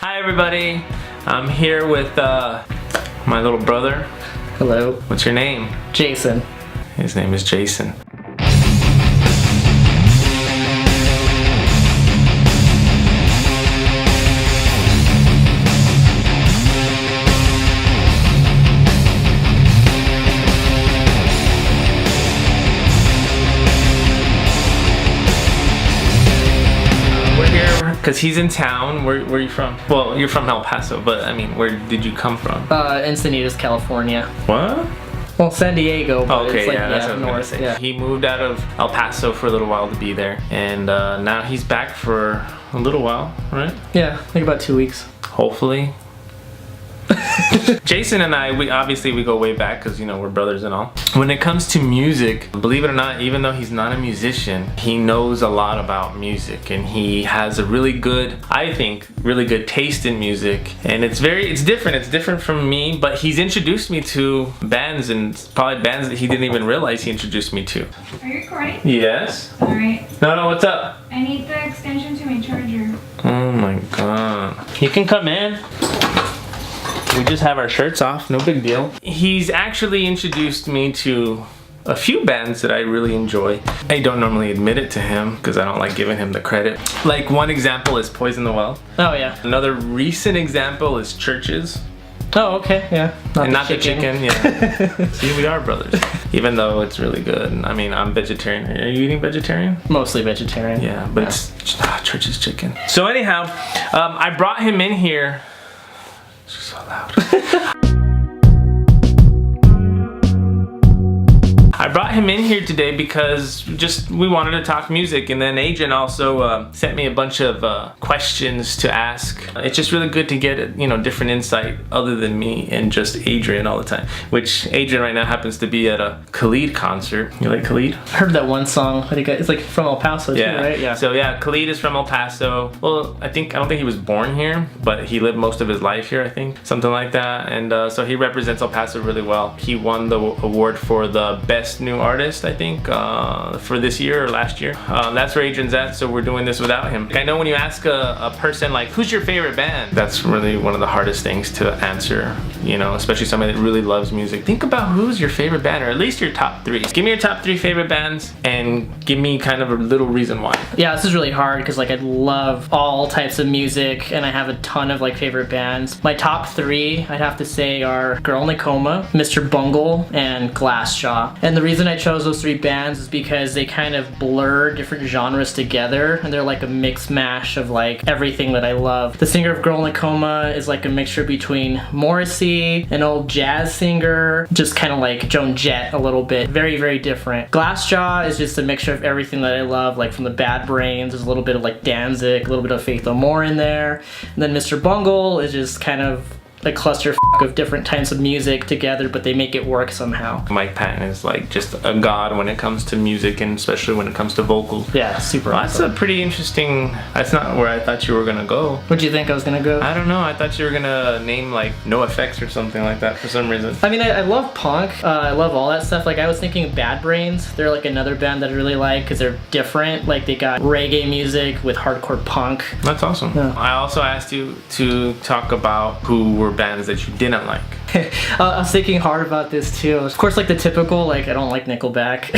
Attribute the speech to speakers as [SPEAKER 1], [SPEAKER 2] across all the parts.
[SPEAKER 1] Hi everybody, I'm here with my little brother.
[SPEAKER 2] Hello.
[SPEAKER 1] What's your name?
[SPEAKER 2] Jason.
[SPEAKER 1] His name is Jason. Because he's in town. Where are you from? Well, you're from El Paso, but I mean, where did you come from?
[SPEAKER 2] Encinitas, California.
[SPEAKER 1] What?
[SPEAKER 2] Well, San Diego, but
[SPEAKER 1] Okay,
[SPEAKER 2] it's like,
[SPEAKER 1] yeah, that's what I was
[SPEAKER 2] north.
[SPEAKER 1] gonna say. Yeah. He moved out of El Paso for a little while to be there, and now he's back for a little while, right?
[SPEAKER 2] Yeah, I think about 2 weeks.
[SPEAKER 1] Hopefully. Jason and I, we go way back because, you know, we're brothers and all. When it comes to music, believe it or not, even though he's not a musician, he knows a lot about music, and he has a really good, I think, really good taste in music. And it's different from me, but he's introduced me to bands, and probably bands that he didn't even realize he introduced me to.
[SPEAKER 3] Are you recording?
[SPEAKER 1] Yes.
[SPEAKER 3] Alright.
[SPEAKER 1] No, what's up?
[SPEAKER 3] I need the extension to my charger.
[SPEAKER 1] Oh my god. You can come in. We just have our shirts off, no big deal. He's actually introduced me to a few bands that I really enjoy. I don't normally admit it to him because I don't like giving him the credit. Like, one example is Poison the Well.
[SPEAKER 2] Oh, yeah.
[SPEAKER 1] Another recent example is Churches.
[SPEAKER 2] Oh, okay, yeah.
[SPEAKER 1] Not the chicken, yeah. See, we are brothers. Even though it's really good. I mean, I'm vegetarian. Are you eating vegetarian?
[SPEAKER 2] Mostly vegetarian.
[SPEAKER 1] Yeah, but it's Churches chicken. So anyhow, I brought him in here. It's so loud. I brought him in here today because we wanted to talk music, and then Adrian also sent me a bunch of questions to ask. It's just really good to get, you know, different insight other than me and just Adrian all the time, which Adrian right now happens to be at a Khalid concert. You like Khalid?
[SPEAKER 2] I heard that one song. I think it's like from El Paso too, right? Yeah.
[SPEAKER 1] So yeah, Khalid is from El Paso. Well, I don't think he was born here, but he lived most of his life here, I think. Something like that. And so he represents El Paso really well. He won the award for the best new artist, I think, for this year or last year. That's where Adrian's at, so we're doing this without him. I know when you ask a person like, who's your favorite band? That's really one of the hardest things to answer, you know, especially somebody that really loves music. Think about who's your favorite band, or at least your top three. Give me your top three favorite bands and give me kind of a little reason why.
[SPEAKER 2] Yeah, this is really hard because like I love all types of music and I have a ton of like favorite bands. My top three, I'd have to say, are Girl in a Coma, Mr. Bungle, and Glassjaw. And the reason I chose those three bands is because they kind of blur different genres together, and they're like a mix mash of like everything that I love. The singer of Girl in a Coma is like a mixture between Morrissey, an old jazz singer, just kind of like Joan Jett a little bit. Very, very different. Glassjaw is just a mixture of everything that I love, like from the Bad Brains, there's a little bit of like Danzig, a little bit of Faith No More in there. And then Mr. Bungle is just kind of a cluster of different types of music together, but they make it work somehow. Mike
[SPEAKER 1] Patton is like just a god when it comes to music, and especially when it comes to vocals.
[SPEAKER 2] Yeah, super awesome.
[SPEAKER 1] That's a pretty interesting, that's not where I thought you were gonna go.
[SPEAKER 2] Where'd you think I was gonna go?
[SPEAKER 1] I don't know, I thought you were gonna name like NoFX or something like that for some reason.
[SPEAKER 2] I mean, I love punk, I love all that stuff. Like I was thinking Bad Brains, they're like another band that I really like because they're different. Like they got reggae music with hardcore punk.
[SPEAKER 1] That's awesome. Yeah. I also asked you to talk about who were bands that you didn't like.
[SPEAKER 2] I was thinking hard about this too. Of course, like the typical, like I don't like Nickelback.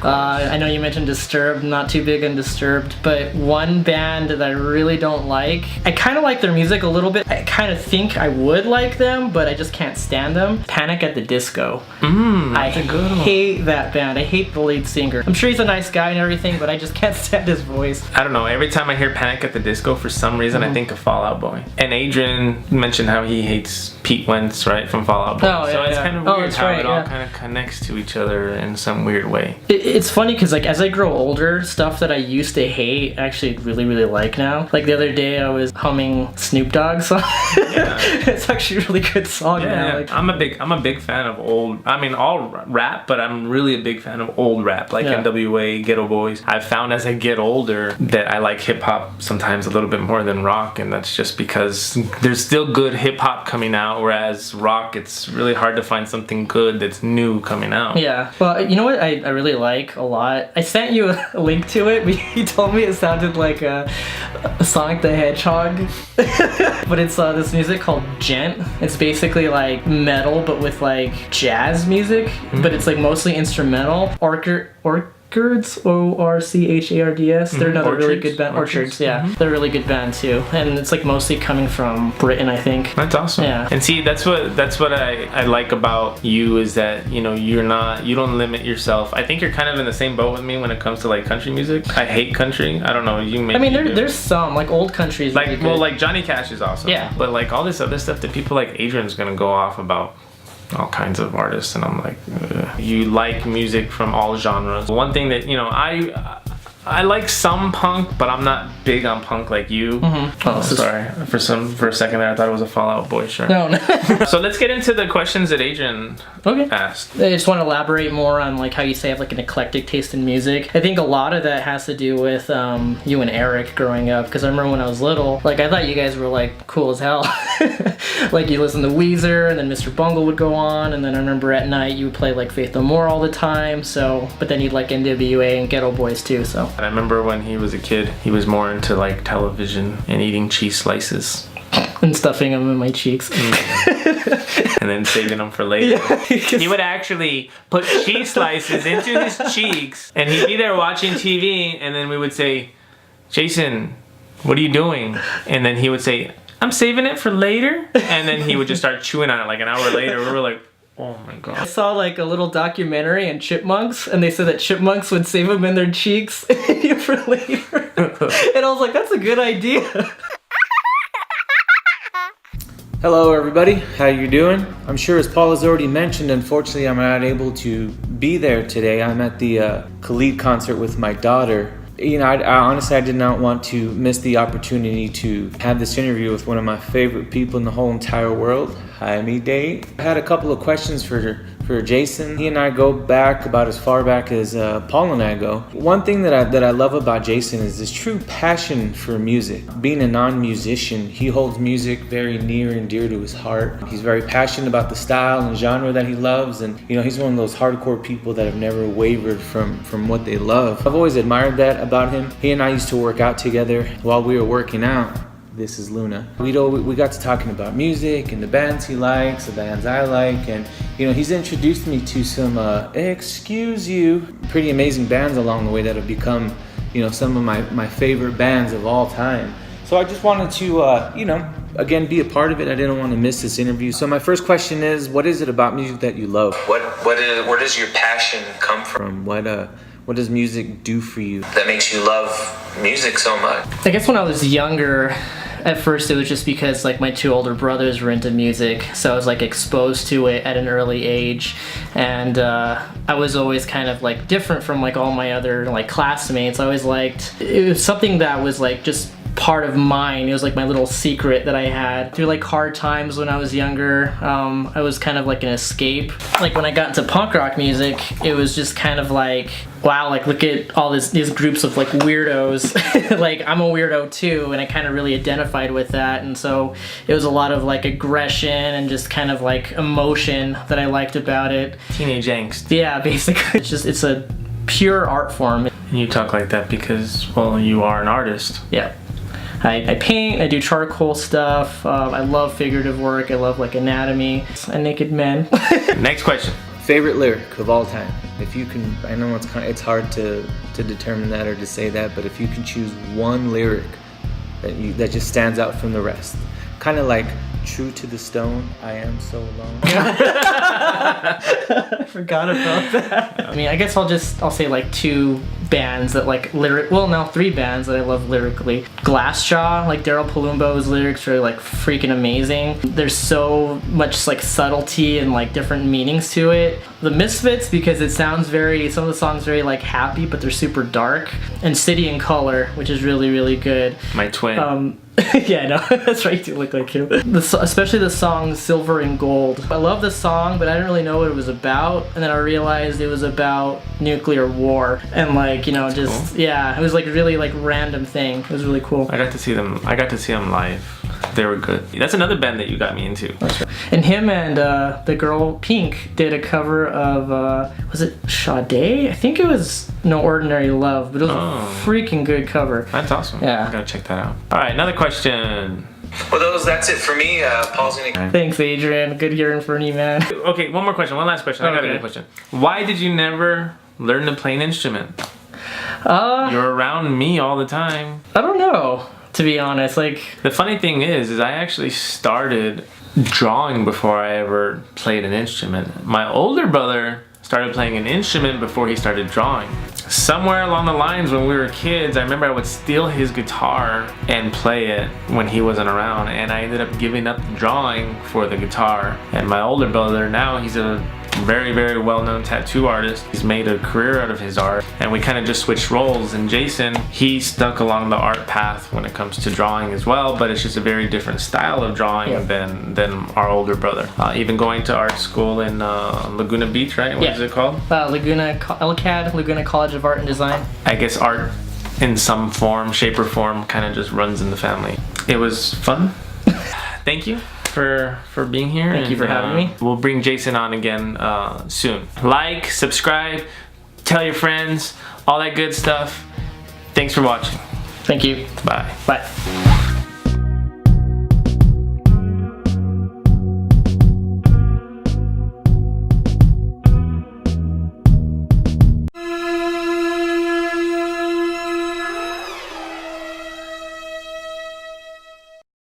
[SPEAKER 2] I know you mentioned Disturbed, not too big on Disturbed, but one band that I really don't like, I kind of like their music a little bit. I kind of think I would like them, but I just can't stand them. Panic at the Disco. I hate that band. I hate the lead singer. I'm sure he's a nice guy and everything, but I just can't stand his voice.
[SPEAKER 1] I don't know, every time I hear Panic at the Disco, for some reason I think of Fall Out Boy. And Adrian mentioned how he hates Pete Wentz, right, from Fall Out Boy.
[SPEAKER 2] Oh, yeah,
[SPEAKER 1] so it's kind of weird how it all
[SPEAKER 2] yeah.
[SPEAKER 1] kind of connects to each other in some weird way.
[SPEAKER 2] It's funny because like as I grow older, stuff that I used to hate I actually really, really like now. Like the other day I was humming Snoop Dogg song. Yeah. It's actually a really good song now.
[SPEAKER 1] Yeah.
[SPEAKER 2] Like,
[SPEAKER 1] I'm a big fan of old, I mean all rap, but I'm really a big fan of old rap, like NWA, Ghetto Boys. I've found as I get older that I like hip hop sometimes a little bit more than rock, and that's just because there's still good hip hip hop coming out, whereas rock, it's really hard to find something good that's new coming out.
[SPEAKER 2] Yeah. Well, you know what I really like a lot? I sent you a link to it, but you told me it sounded like a Sonic the Hedgehog. But it's this music called Djent. It's basically like metal, but with like jazz music, but it's like mostly instrumental. Orchards, Orchards. They're another really good band. Orchards, yeah. They're a really good band too. And it's like mostly coming from Britain, I think.
[SPEAKER 1] That's awesome.
[SPEAKER 2] Yeah.
[SPEAKER 1] And see, that's what I like about you, is that, you know, you don't limit yourself. I think you're kind of in the same boat with me when it comes to like country music. I hate country. I don't know.
[SPEAKER 2] There's some like old country is
[SPEAKER 1] like,
[SPEAKER 2] really good.
[SPEAKER 1] well, like Johnny Cash is awesome.
[SPEAKER 2] Yeah.
[SPEAKER 1] But like all this other stuff that people like Adrian's gonna go off about all kinds of artists, and I'm like, ugh. You like music from all genres. One thing that, you know, I like some punk, but I'm not big on punk like you. Oh, sorry. For a second there, I thought it was a Fall Out Boy shirt.
[SPEAKER 2] No.
[SPEAKER 1] So let's get into the questions that Adrian asked.
[SPEAKER 2] I just want to elaborate more on like how you say I have like an eclectic taste in music. I think a lot of that has to do with you and Eric growing up, because I remember when I was little, like I thought you guys were like cool as hell. Like you listen to Weezer, and then Mr. Bungle would go on, and then I remember at night you would play like Faith No More all the time. So, but then you'd like NWA and Ghetto Boys too. So.
[SPEAKER 1] And I remember when he was a kid, he was more into like television and eating cheese slices.
[SPEAKER 2] And stuffing them in my cheeks.
[SPEAKER 1] And then saving them for later.
[SPEAKER 2] Yeah.
[SPEAKER 1] He would actually put cheese slices into his cheeks, and he'd be there watching TV, and then we would say, Jason, what are you doing? And then he would say, I'm saving it for later. And then he would just start chewing on it like an hour later. We were like, oh my god.
[SPEAKER 2] I saw like a little documentary on chipmunks, and they said that chipmunks would save them in their cheeks for later. And I was like, that's a good idea.
[SPEAKER 4] Hello everybody, how you doing? I'm sure as Paul has already mentioned, unfortunately I'm not able to be there today. I'm at the Khalid concert with my daughter. You know, I honestly, I did not want to miss the opportunity to have this interview with one of my favorite people in the whole entire world, Jaime Day. I had a couple of questions for Jason. He and I go back about as far back as Paul and I go. One thing that I love about Jason is his true passion for music. Being a non-musician, he holds music very near and dear to his heart. He's very passionate about the style and genre that he loves, and you know, he's one of those hardcore people that have never wavered from what they love. I've always admired that about him. He and I used to work out together. While we were working out, this is Luna, we got to talking about music and the bands he likes, the bands I like, and you know, he's introduced me to some pretty amazing bands along the way that have become, you know, some of my favorite bands of all time. So I just wanted to you know, again, be a part of it. I didn't want to miss this interview. So my first question is, what is it about music that you love?
[SPEAKER 5] Where does your passion come from?
[SPEAKER 4] What does music do for you
[SPEAKER 5] that makes you love music so much?
[SPEAKER 2] I guess when I was younger, at first it was just because like my two older brothers were into music, so I was like exposed to it at an early age, and I was always kind of like different from like all my other like classmates. I always liked, it was something that was like just part of mine. It was like my little secret that I had through like hard times when I was younger. I was kind of like an escape. Like when I got into punk rock music, it was just kind of like, wow, like look at all these groups of like weirdos. Like I'm a weirdo too, and I kind of really identified with that, and so it was a lot of like aggression and just kind of like emotion that I liked about it.
[SPEAKER 1] Teenage angst.
[SPEAKER 2] Yeah, basically. It's a pure art form.
[SPEAKER 1] And you talk like that because, well, you are an artist.
[SPEAKER 2] Yeah. I paint, I do charcoal stuff, I love figurative work, I love like anatomy, and naked men.
[SPEAKER 1] Next question.
[SPEAKER 4] favorite lyric of all time? If you can, I know it's hard to determine that or to say that, but if you can choose one lyric that just stands out from the rest, kind of like True to the Stone, I am so alone.
[SPEAKER 2] I forgot about that. I mean, I guess I'll say like two bands that like three bands that I love lyrically. Glassjaw, like Daryl Palumbo's lyrics are like freaking amazing. There's so much like subtlety and like different meanings to it. The Misfits, because it sounds some of the songs very like happy, but they're super dark. And City and Color, which is really, really good.
[SPEAKER 1] My twin.
[SPEAKER 2] Yeah, no, that's right, you look like him. Especially the song Silver and Gold. I love the song, but I didn't really know what it was about, and then I realized it was about nuclear war, and like, you know, just, cool. Yeah, it was like really like random thing. It was really cool.
[SPEAKER 1] I got to see them live. They were good. That's another band that you got me into.
[SPEAKER 2] And him and the girl Pink did a cover of was it Sade? I think it was No Ordinary Love, but it was a freaking good cover.
[SPEAKER 1] That's awesome.
[SPEAKER 2] Yeah.
[SPEAKER 1] I gotta check that out. All right, another question.
[SPEAKER 5] Well, that's it for me. Paul's gonna.
[SPEAKER 2] Thanks, Adrian. Good hearing from you, man.
[SPEAKER 1] Okay, one more question. One last question. I got a good question. Why did you never learn to play an instrument? You're around me all the time.
[SPEAKER 2] I don't know, to be honest. Like,
[SPEAKER 1] The funny thing is I actually started drawing before I ever played an instrument. My older brother started playing an instrument before he started drawing. Somewhere along the lines when we were kids, I remember I would steal his guitar and play it when he wasn't around, and I ended up giving up drawing for the guitar. And my older brother, now he's a very, very well-known tattoo artist. He's made a career out of his art, and we kind of just switched roles. And Jason, he stuck along the art path when it comes to drawing as well, but it's just a very different style of drawing than our older brother. Even going to art school in Laguna Beach, right? What is it called?
[SPEAKER 2] LCAD, Laguna College of Art and Design.
[SPEAKER 1] I guess art in some form, shape or form, kind of just runs in the family. It was fun. Thank you for being here.
[SPEAKER 2] Thank you for having me.
[SPEAKER 1] We'll bring Jason on again soon. Like, subscribe, tell your friends, all that good stuff. Thanks for watching.
[SPEAKER 2] Thank you.
[SPEAKER 1] Bye.
[SPEAKER 2] Bye.